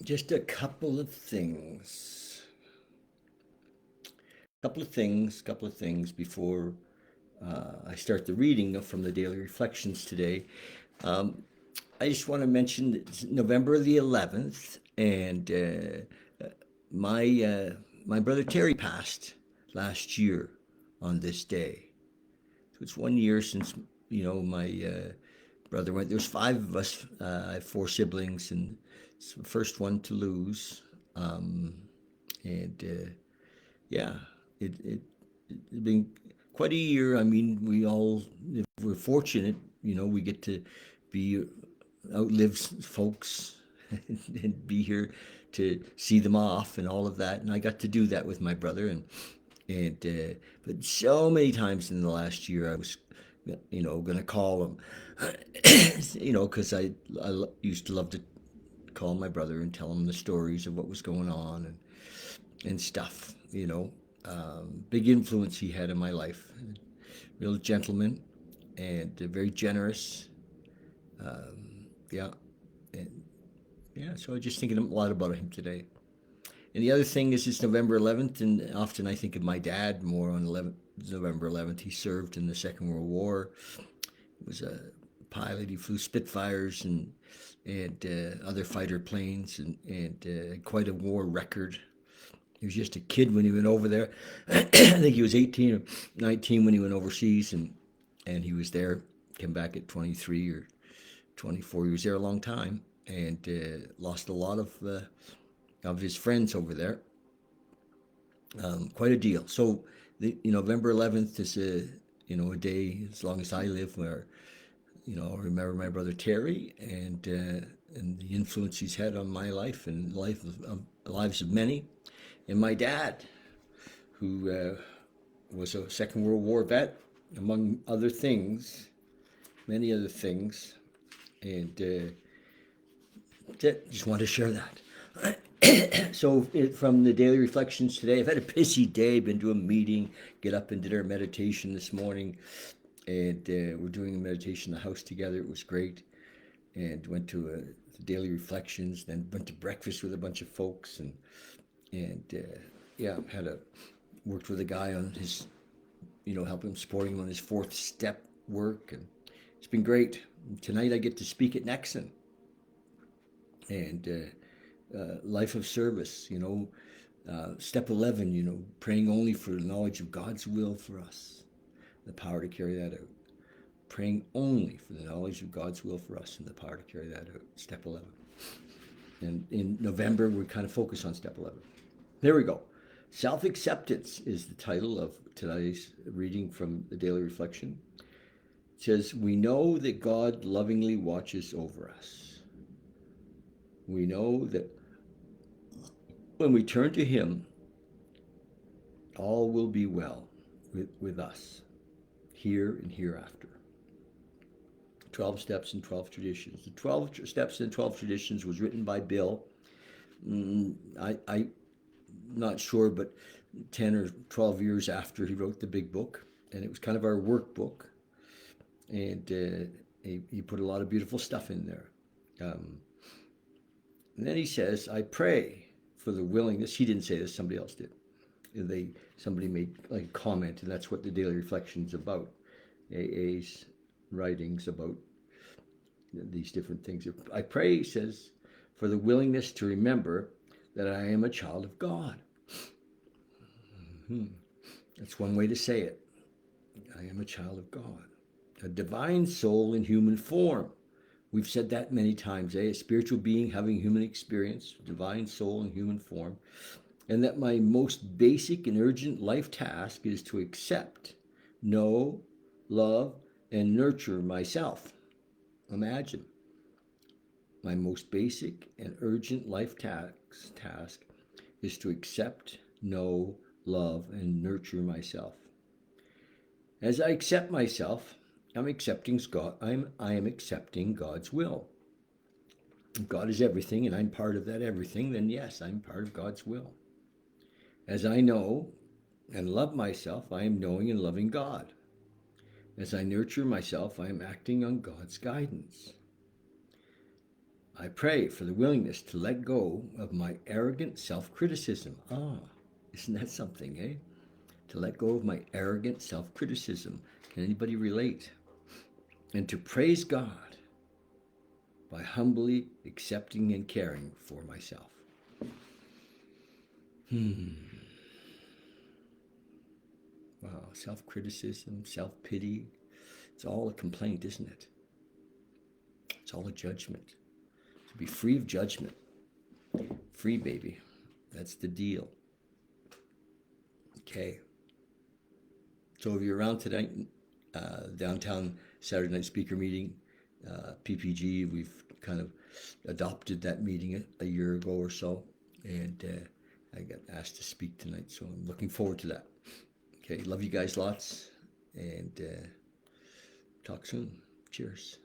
Just a couple of things. Couple of things before I start the reading from the Daily Reflections today. Um, I just want to mention that it's November the 11th, and my my brother Terry passed last year on this day. So it's 1 year since my brother went. There's five of us. I have four siblings, and it's the first one to lose. And yeah, it's been quite a year. I mean, if we're fortunate, we get to be outlive folks and be here to see them off and all of that. And I got to do that with my brother, and but so many times in the last year, I was, going to call him, because I used to love to call my brother and tell him the stories of what was going on and stuff. Big influence he had in my life. Real gentleman and very generous. Yeah, and yeah. So I was just thinking a lot about him today. And the other thing is it's November 11th, and often I think of my dad more on November 11th. He served in the Second World War. He was a pilot. He flew Spitfires and other fighter planes, and quite a war record. He was just a kid when he went over there. I think he was 18 or 19 when he went overseas, and he was there. Came back at 23 or 24. He was there a long time, and lost a lot of his friends over there. Quite a deal. So the November 11th is a day as long as I live where I'll remember my brother Terry and the influence he's had on my life and lives of many, and my dad, who was a Second World War vet, among other things, many other things, and just want to share that. So from the daily reflections today, I've had a busy day, been to a meeting, get up and did our meditation this morning, and we're doing a meditation in the house together. It was great, and went to daily reflections, then went to breakfast with a bunch of folks, and yeah, worked with a guy on his, helping him, supporting him on his fourth step work, and it's been great. Tonight I get to speak at Nexon, and life of service, step 11, praying only for the knowledge of God's will for us, the power to carry that out. Praying only for the knowledge of God's will for us and the power to carry that out, step 11. And in November, we kind of focus on step 11. There we go. Self-acceptance is the title of today's reading from the Daily Reflection. It says, we know that God lovingly watches over us. We know that when we turn to Him, all will be well with us, here and hereafter. 12 Steps and 12 Traditions. The 12 Steps and 12 Traditions was written by Bill. I'm not sure, but 10 or 12 years after he wrote the big book. And it was kind of our workbook. And he put a lot of beautiful stuff in there. And then he says, I pray for the willingness. He didn't say this, somebody else did. Somebody made like a comment, and that's what the Daily Reflection is about. AA's writings about these different things. I pray, he says, for the willingness to remember that I am a child of God. That's one way to say it. I am a child of God. A divine soul in human form. We've said that many times, a spiritual being having human experience, divine soul in human form, and that my most basic and urgent life task is to accept, know, love, and nurture myself. Imagine. My most basic and urgent life task is to accept, know, love, and nurture myself. As I accept myself, I am accepting God's will. If God is everything and I'm part of that everything, then yes, I'm part of God's will. As I know and love myself, I am knowing and loving God. As I nurture myself, I am acting on God's guidance. I pray for the willingness to let go of my arrogant self-criticism. Isn't that something, eh? To let go of my arrogant self-criticism. Can anybody relate? And to praise God by humbly accepting and caring for myself. Wow, self-criticism, self-pity, it's all a complaint, isn't it? It's all a judgment. To be free of judgment. Free, baby. That's the deal. Okay. So if you're around tonight, downtown Saturday night speaker meeting, PPG, we've kind of adopted that meeting a year ago or so, and I got asked to speak tonight, so I'm looking forward to that. Okay, love you guys lots, and talk soon. Cheers.